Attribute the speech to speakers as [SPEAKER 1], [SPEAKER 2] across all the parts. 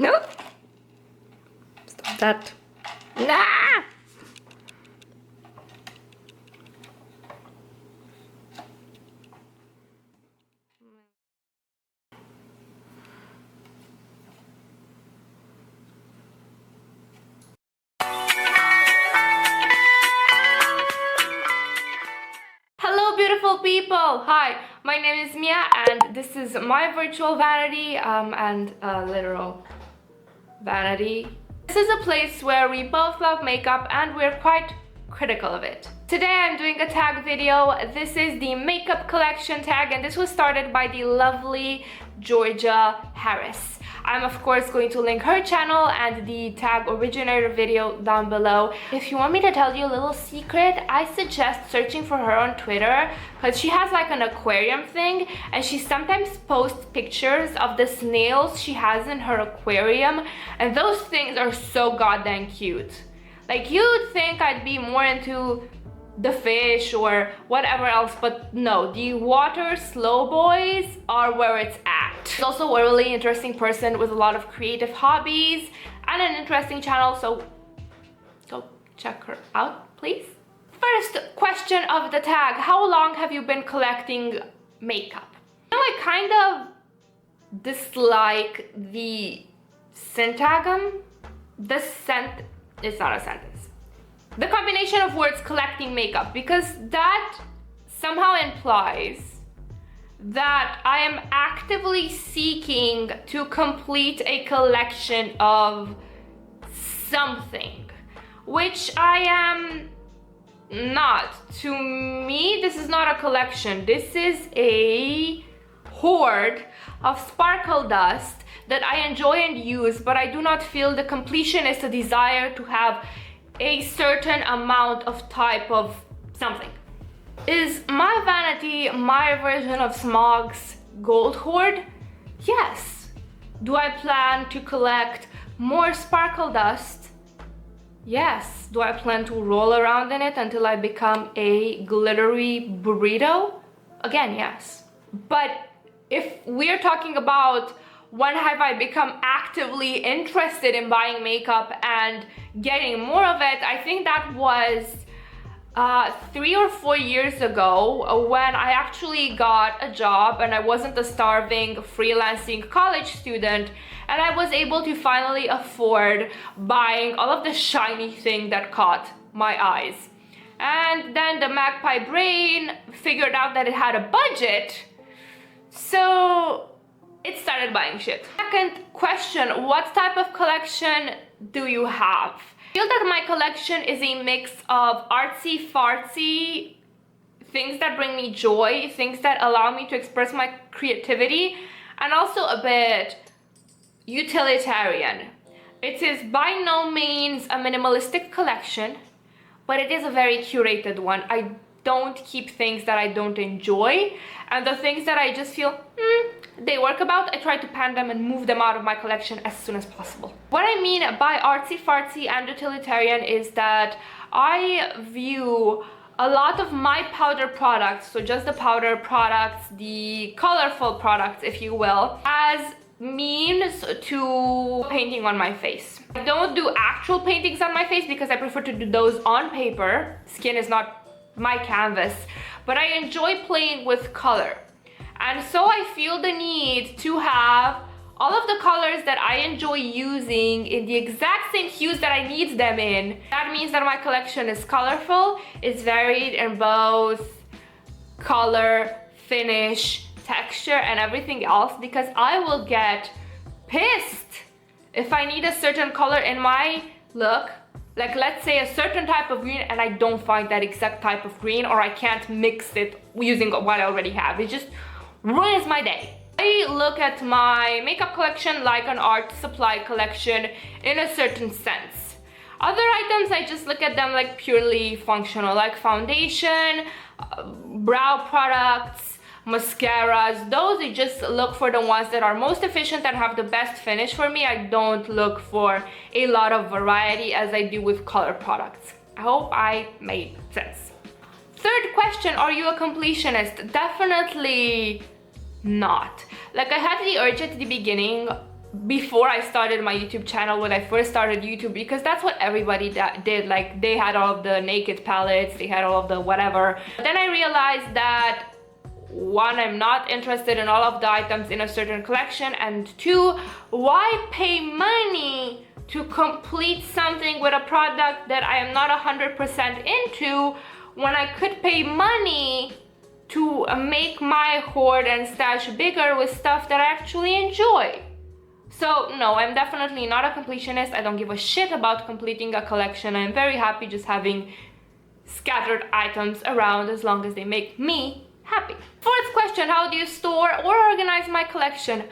[SPEAKER 1] No. Stop that. Nah. Hello beautiful people! Hi, my name is Mia and this is my virtual vanity and literal vanity. This is a place where we both love makeup and we're quite critical of it. Today I'm doing a tag video. This is the makeup collection tag and this was started by the lovely Georgia Harris. I'm of course going to link her channel and the tag originator video down below. If you want me to tell you a little secret, I suggest searching for her on Twitter because she has like an aquarium thing and she sometimes posts pictures of the snails she has in her aquarium and those things are so goddamn cute. Like you'd think I'd be more into the fish or whatever else, but no, the water slow boys are where it's at. She's also a really interesting person with a lot of creative hobbies and an interesting channel, so go check her out, please. First question of the tag, how long have you been collecting makeup? You know, I kind of dislike the syntagm. It's not a sentence. The combination of words collecting makeup, because that somehow implies that I am actively seeking to complete a collection of something, which I am not. To me, this is not a collection. This is a hoard of sparkle dust that I enjoy and use, but I do not feel the completionist desire to have a certain amount of type of something. Is my vanity my version of Smog's gold hoard? Yes. Do I plan to collect more sparkle dust? Yes. Do I plan to roll around in it until I become a glittery burrito? Again, yes. But if we're talking about when have I become actively interested in buying makeup and getting more of it, I think that was 3 or 4 years ago when I actually got a job and I wasn't a starving freelancing college student and I was able to finally afford buying all of the shiny thing that caught my eyes. And then the magpie brain figured out that it had a budget, so it started buying shit. Second question, what type of collection do you have? I feel that my collection is a mix of artsy-fartsy things that bring me joy, things that allow me to express my creativity, and also a bit utilitarian. It is by no means a minimalistic collection, but it is a very curated one. I don't keep things that I don't enjoy, and the things that I just feel they work about, I try to pan them and move them out of my collection as soon as possible. What I mean by artsy-fartsy and utilitarian is that I view a lot of my powder products, so just the powder products, the colorful products if you will, as means to painting on my face. I don't do actual paintings on my face because I prefer to do those on paper. Skin is not my canvas, but I enjoy playing with color. And so I feel the need to have all of the colors that I enjoy using in the exact same hues that I need them in. That means that my collection is colorful, it's varied in both color, finish, texture, and everything else, because I will get pissed if I need a certain color in my look. Like let's say a certain type of green and I don't find that exact type of green, or I can't mix it using what I already have. It just ruins my day. I look at my makeup collection like an art supply collection in a certain sense. Other items, I just look at them like purely functional, like foundation, brow products, mascaras. Those I just look for the ones that are most efficient and have the best finish for me. I don't look for a lot of variety as I do with color products. I hope I made sense. Third question, are you a completionist? Definitely not. Like I had the urge at the beginning before I started my YouTube channel, when I first started YouTube, because that's what everybody did. Like, they had all of the naked palettes, they had all of the whatever. But then I realized that, one, I'm not interested in all of the items in a certain collection, and two, why pay money to complete something with a product that I am not 100% into when I could pay money to make my hoard and stash bigger with stuff that I actually enjoy. So no, I'm definitely not a completionist. I don't give a shit about completing a collection. I'm very happy just having scattered items around as long as they make me happy. Fourth question, how do you store or organize my collection?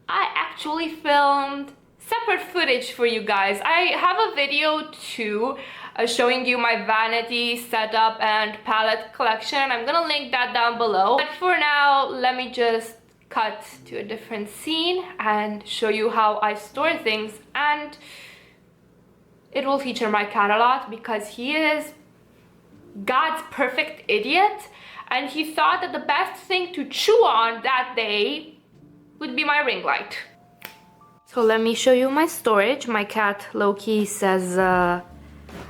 [SPEAKER 1] I actually filmed separate footage for you guys. I have a video too showing you my vanity setup and palette collection. I'm gonna link that down below. But for now, let me just cut to a different scene and show you how I store things, and it will feature my cat a lot because he is God's perfect idiot, and he thought that the best thing to chew on that day would be my ring light. So let me show you my storage. My cat Loki says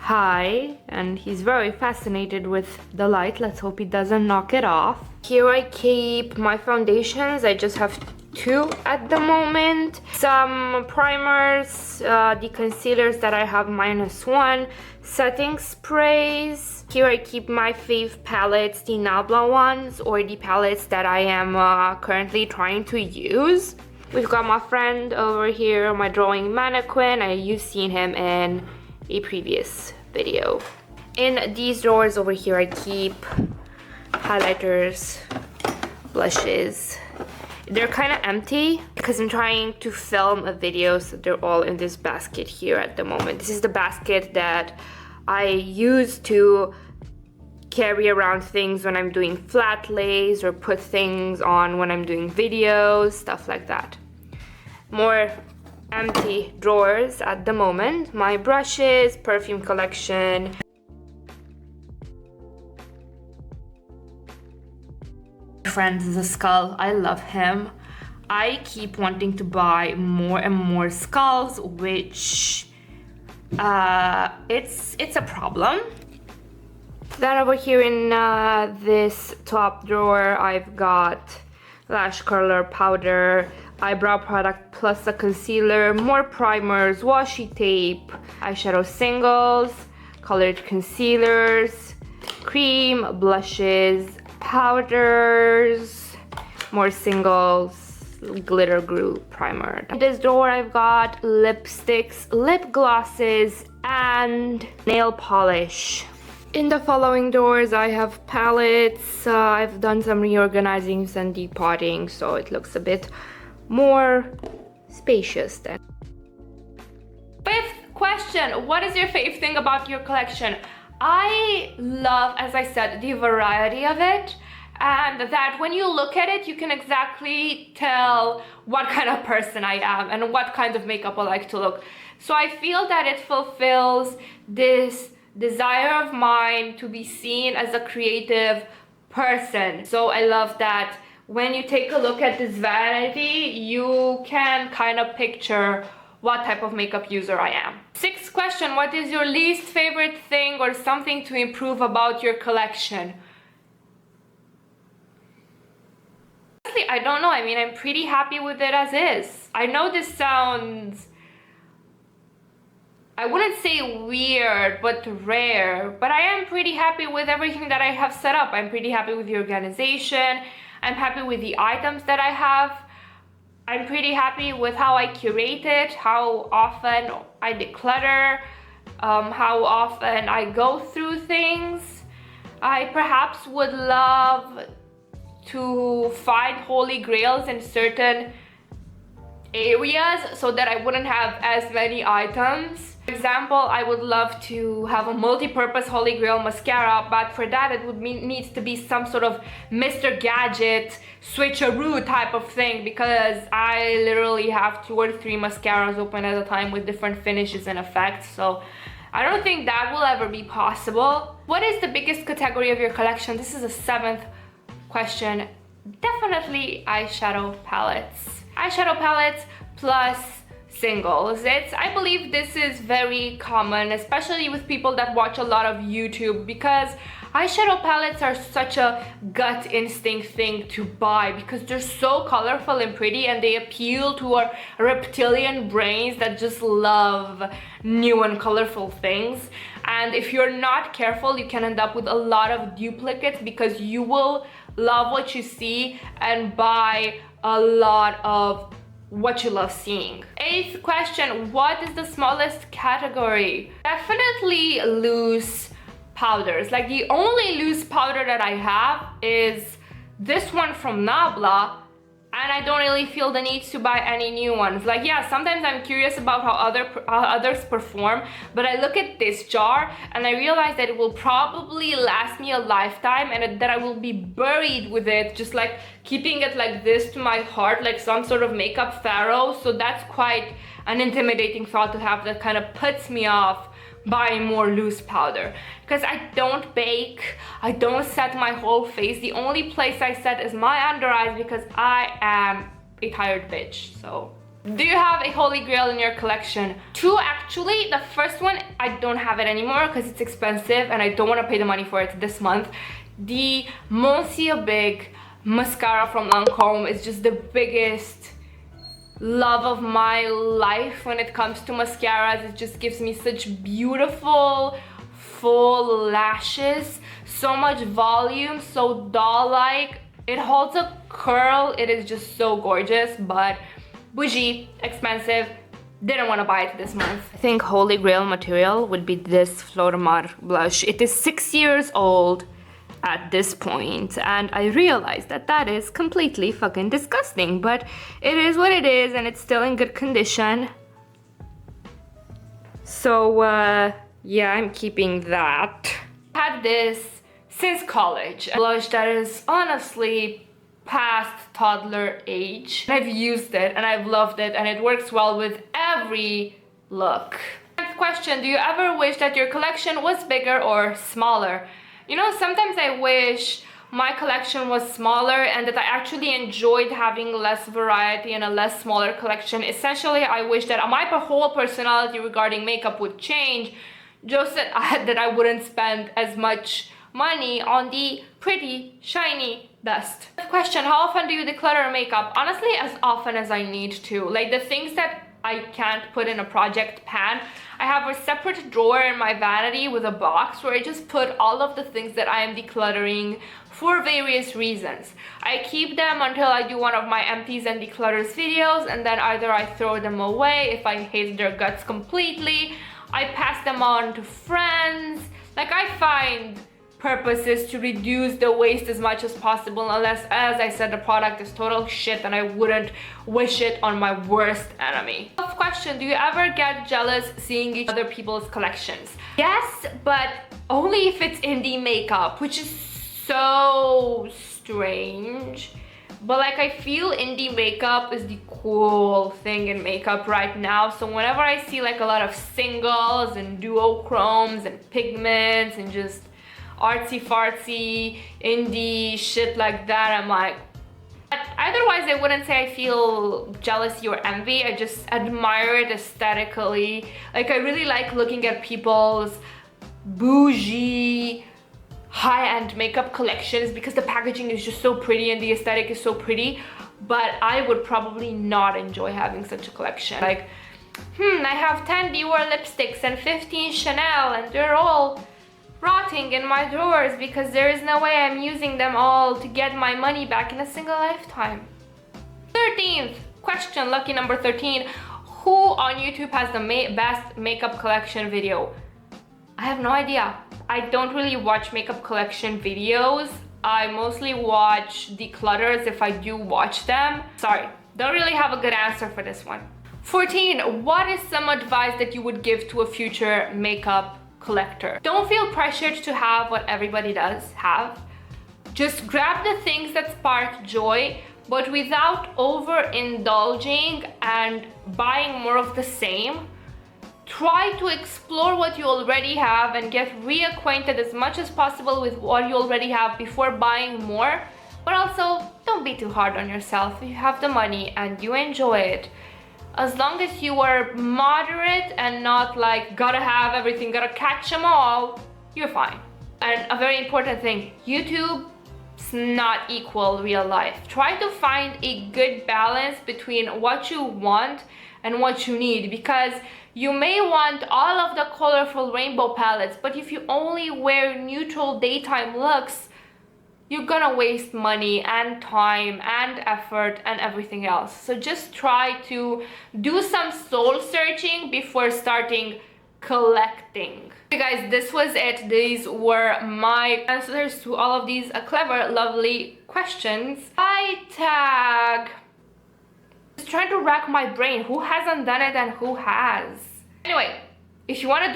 [SPEAKER 1] hi, and he's very fascinated with the light. Let's hope he doesn't knock it off. Here I keep my foundations. I just have 2 at the moment. Some primers, the concealers that I have -1, setting sprays. Here I keep my fave palettes, the Nabla ones, or the palettes that I am currently trying to use. We've got my friend over here, my drawing mannequin. You've seen him in a previous video. In these drawers over here, I keep highlighters, blushes. They're kind of empty because I'm trying to film a video, so they're all in this basket here at the moment. This is the basket that I use to carry around things when I'm doing flat lays, or put things on when I'm doing videos, stuff like that. More empty drawers at the moment. My brushes, perfume collection. Friends is a skull. I love him. I keep wanting to buy more and more skulls, which it's a problem. Then over here in this top drawer, I've got lash curler powder, eyebrow product plus a concealer, more primers, washi tape, eyeshadow singles, colored concealers, cream, blushes, powders, more singles, glitter glue primer. In this drawer I've got lipsticks, lip glosses, and nail polish. In the following drawers I have palettes. I've done some reorganizing and depotting, so it looks a bit more spacious then. Fifth question, what is your favorite thing about your collection? I love, as I said, the variety of it, and that when you look at it, you can exactly tell what kind of person I am and what kind of makeup I like to look. So I feel that it fulfills this desire of mine to be seen as a creative person. So I love that when you take a look at this vanity, you can kind of picture what type of makeup user I am. Sixth question, what is your least favorite thing or something to improve about your collection? Honestly, I don't know. I mean, I'm pretty happy with it as is. I know this sounds, I wouldn't say weird, but rare, but I am pretty happy with everything that I have set up. I'm pretty happy with the organization. I'm happy with the items that I have. I'm pretty happy with how I curate it, how often I declutter, how often I go through things. I perhaps would love to find holy grails in certain areas so that I wouldn't have as many items. For example, I would love to have a multi-purpose holy grail mascara, but for that it would needs to be some sort of Mr. Gadget switcheroo type of thing, because I literally have 2 or 3 mascaras open at a time with different finishes and effects, so I don't think that will ever be possible. What is the biggest category of your collection? This is the 7th question. Definitely eyeshadow palettes. Eyeshadow palettes plus singles. I believe this is very common, especially with people that watch a lot of YouTube, because eyeshadow palettes are such a gut instinct thing to buy because they're so colorful and pretty, and they appeal to our reptilian brains that just love new and colorful things. And if you're not careful, you can end up with a lot of duplicates because you will love what you see and buy a lot of what you love seeing. 8th question, what is the smallest category? Definitely loose powders. Like, the only loose powder that I have is this one from Nabla, and I don't really feel the need to buy any new ones. Like, yeah, sometimes I'm curious about how others perform, but I look at this jar and I realize that it will probably last me a lifetime, and that I will be buried with it, just like keeping it like this to my heart, like some sort of makeup pharaoh. So that's quite an intimidating thought to have, that kind of puts me off buying more loose powder, because I don't bake, I don't set my whole face. The only place I set is my under eyes because I am a tired bitch. So, do you have a holy grail in your collection? 2 actually. The first one, I don't have it anymore because it's expensive and I don't want to pay the money for it this month. The Monsieur Big mascara from Lancome is just the biggest love of my life when it comes to mascaras. It just gives me such beautiful full lashes, so much volume, so doll-like. It holds a curl. It is just so gorgeous, but bougie, expensive. Didn't want to buy it this month. I think holy grail material would be this Flormar blush. It is 6 years old at this point, and I realized that that is completely fucking disgusting, but it is what it is, and it's still in good condition. So yeah, I'm keeping that. I had this since college, a blush that is honestly past toddler age. I've used it and I've loved it, and it works well with every look. Next question, do you ever wish that your collection was bigger or smaller? You know, sometimes I wish my collection was smaller and that I actually enjoyed having less variety and a less smaller collection. Essentially, I wish that my whole personality regarding makeup would change, just that I wouldn't spend as much money on the pretty, shiny dust. Question, how often do you declutter makeup? Honestly, as often as I need to. Like, the things that I can't put in a project pan, I have a separate drawer in my vanity with a box where I just put all of the things that I am decluttering for various reasons. I keep them until I do one of my empties and declutters videos, and then either I throw them away if I hate their guts completely, I pass them on to friends. Like, I find purposes to reduce the waste as much as possible, unless, as I said, the product is total shit and I wouldn't wish it on my worst enemy. Tough question, do you ever get jealous seeing each other people's collections? Yes, but only if it's indie makeup, which is so strange. But like, I feel indie makeup is the cool thing in makeup right now. So whenever I see like a lot of singles and duochromes and pigments and just artsy fartsy indie shit like that, I'm like, but otherwise I wouldn't say I feel jealousy or envy. I just admire it aesthetically. Like, I really like looking at people's bougie high-end makeup collections because the packaging is just so pretty and the aesthetic is so pretty, but I would probably not enjoy having such a collection. Like, I have 10 Dior lipsticks and 15 Chanel, and they're all rotting in my drawers because there is no way I'm using them all to get my money back in a single lifetime. 13th question, lucky number 13. Who on YouTube has the best makeup collection video? I have no idea. I don't really watch makeup collection videos. I mostly watch declutters if I do watch them. Sorry, don't really have a good answer for this one. 14, what is some advice that you would give to a future makeup collector? Don't feel pressured to have what everybody does have. Just grab the things that spark joy, but without overindulging and buying more of the same. Try to explore what you already have and get reacquainted as much as possible with what you already have before buying more. But also, don't be too hard on yourself. If you have the money and you enjoy it, As long as you are moderate and not like gotta have everything, gotta catch them all, you're fine. And a very important thing, YouTube is not equal real life. Try to find a good balance between what you want and what you need, because you may want all of the colorful rainbow palettes, but if you only wear neutral daytime looks, you're gonna waste money and time and effort and everything else. So just try to do some soul searching before starting collecting. Okay guys, this was it. These were my answers to all of these clever, lovely questions. I tag. Just trying to rack my brain. Who hasn't done it and who has? Anyway, if you want to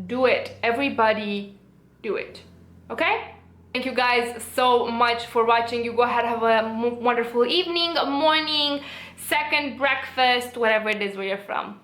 [SPEAKER 1] do it. Everybody do it. Okay? Thank you guys so much for watching. You go ahead, have a wonderful evening, morning, second breakfast, whatever it is where you're from.